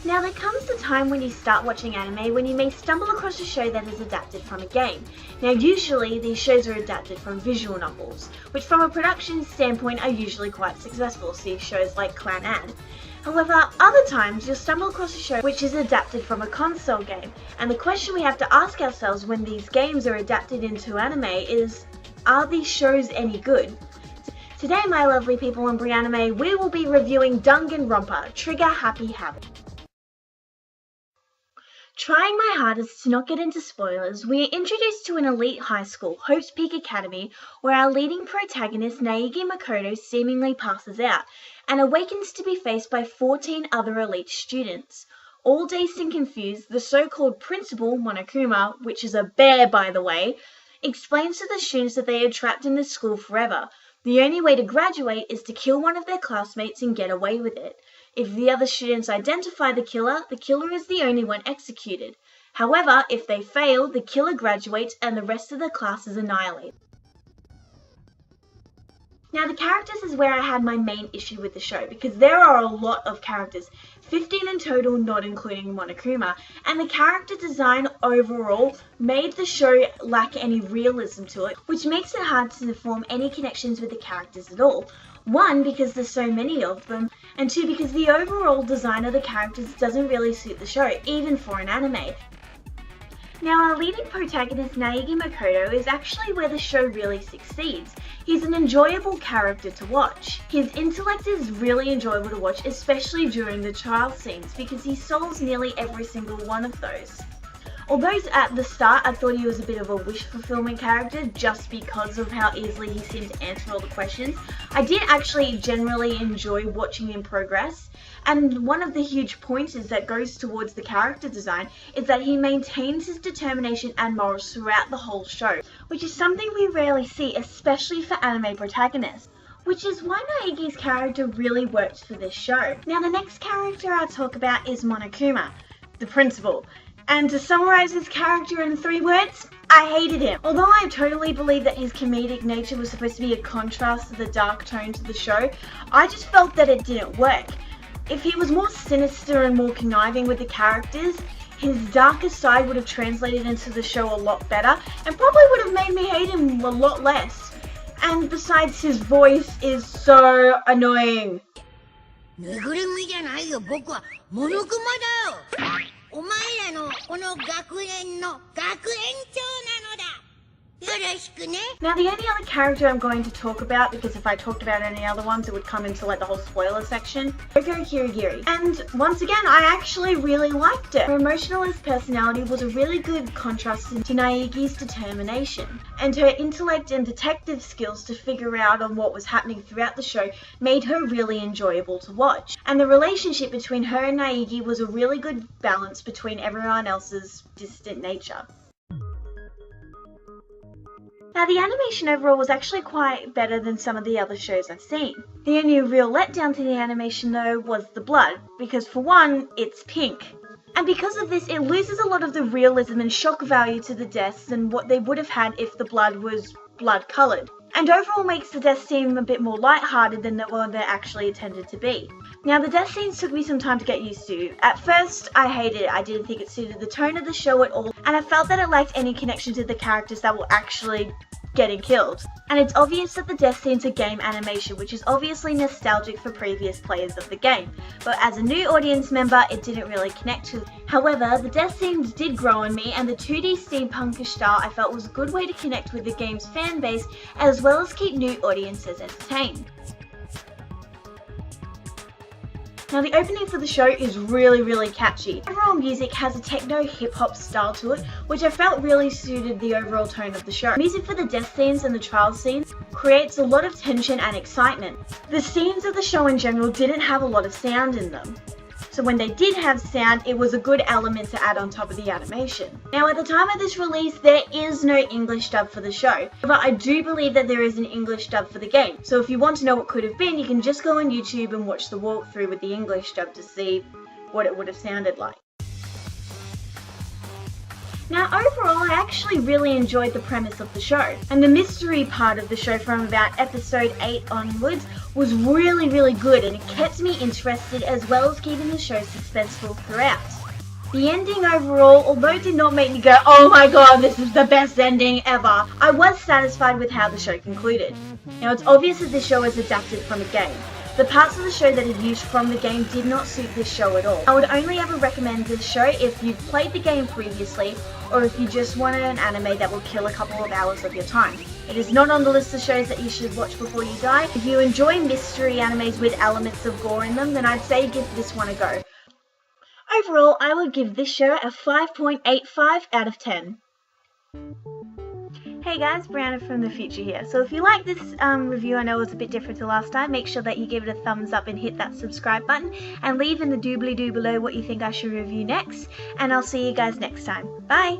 Now there comes the time when you start watching anime when you may stumble across a show that is adapted from a game. Now usually these shows are adapted from visual novels, which from a production standpoint are usually quite successful, see shows like Clan Ad. However, other times you'll stumble across a show which is adapted from a console game, and the question we have to ask ourselves when these games are adapted into anime is, are these shows any good? Today, my lovely people in Brianime, we will be reviewing Danganronpa, Trigger Happy Havoc. Trying my hardest to not get into spoilers, we are introduced to an elite high school, Hope's Peak Academy, where our leading protagonist Naegi Makoto seemingly passes out and awakens to be faced by 14 other elite students. All dazed and confused, the so-called principal, Monokuma, which is a bear by the way, explains to the students that they are trapped in this school forever. The only way to graduate is to kill one of their classmates and get away with it. If the other students identify the killer is the only one executed. However, if they fail, the killer graduates and the rest of the class is annihilated. Now the characters is where I had my main issue with the show, because there are a lot of characters, 15 in total not including Monokuma, and the character design overall made the show lack any realism to it, which makes it hard to form any connections with the characters at all. One, because there's so many of them, and two, because the overall design of the characters doesn't really suit the show, even for an anime. Now our leading protagonist Naegi Makoto is actually where the show really succeeds. He's an enjoyable character to watch. His intellect is really enjoyable to watch, especially during the trial scenes, because he solves nearly every single one of those. Although at the start I thought he was a bit of a wish fulfillment character just because of how easily he seemed to answer all the questions, I did actually generally enjoy watching him progress. And one of the huge pointers that goes towards the character design is that he maintains his determination and morals throughout the whole show, which is something we rarely see, especially for anime protagonists. Which is why Naegi's character really worked for this show. Now the next character I'll talk about is Monokuma, the principal. And to summarize his character in 3 words, I hated him. Although I totally believe that his comedic nature was supposed to be a contrast to the dark tones of the show, I just felt that it didn't work. If he was more sinister and more conniving with the characters, his darker side would have translated into the show a lot better and probably would have made me hate him a lot less. And besides, his voice is so annoying. ぬぐるみじゃないよ、僕はモノクマだよ。お前らのこの学園の学園長なのだ。よろしくね。 Now the only other character I'm going to talk about, because if I talked about any other ones it would come into like the whole spoiler section, Yoko Kirigiri. And once again I actually really liked it. Her emotionalist personality was a really good contrast to Naegi's determination. And her intellect and detective skills to figure out on what was happening throughout the show made her really enjoyable to watch. And the relationship between her and Naegi was a really good balance between everyone else's distant nature. Now the animation overall was actually quite better than some of the other shows I've seen. The only real letdown to the animation though was the blood, because for one, it's pink. And because of this, it loses a lot of the realism and shock value to the deaths than what they would have had if the blood was blood coloured. And overall makes the deaths seem a bit more lighthearted than what they're actually intended to be. Now the death scenes took me some time to get used to. At first, I hated it. I didn't think it suited the tone of the show at all, and I felt that it lacked any connection to the characters that were actually getting killed. And it's obvious that the death scenes are game animation, which is obviously nostalgic for previous players of the game, but as a new audience member, it didn't really connect with. However, the death scenes did grow on me, and the 2D steampunkish style I felt was a good way to connect with the game's fan base, as well as keep new audiences entertained. Now the opening for the show is really catchy. The overall music has a techno hip-hop style to it, which I felt really suited the overall tone of the show. Music for the death scenes and the trial scenes creates a lot of tension and excitement. The scenes of the show in general didn't have a lot of sound in them. So when they did have sound, it was a good element to add on top of the animation. Now at the time of this release, there is no English dub for the show. However, I do believe that there is an English dub for the game. So if you want to know what could have been, you can just go on YouTube and watch the walkthrough with the English dub to see what it would have sounded like. Now overall, I actually really enjoyed the premise of the show, and the mystery part of the show from about episode 8 onwards was really, really good, and it kept me interested as well as keeping the show suspenseful throughout. The ending overall, although it did not make me go, oh my god, this is the best ending ever, I was satisfied with how the show concluded. Now, it's obvious that this show is adapted from a game. The parts of the show that are used from the game did not suit this show at all. I would only ever recommend this show if you've played the game previously, or if you just wanted an anime that will kill a couple of hours of your time. It is not on the list of shows that you should watch before you die. If you enjoy mystery animes with elements of gore in them, then I'd say give this one a go. Overall, I would give this show a 5.85 out of 10. Hey guys, Brianime from the future here. So if you like this review, I know it was a bit different to last time, make sure that you give it a thumbs up and hit that subscribe button, and leave in the doobly-doo below what you think I should review next, and I'll see you guys next time. Bye!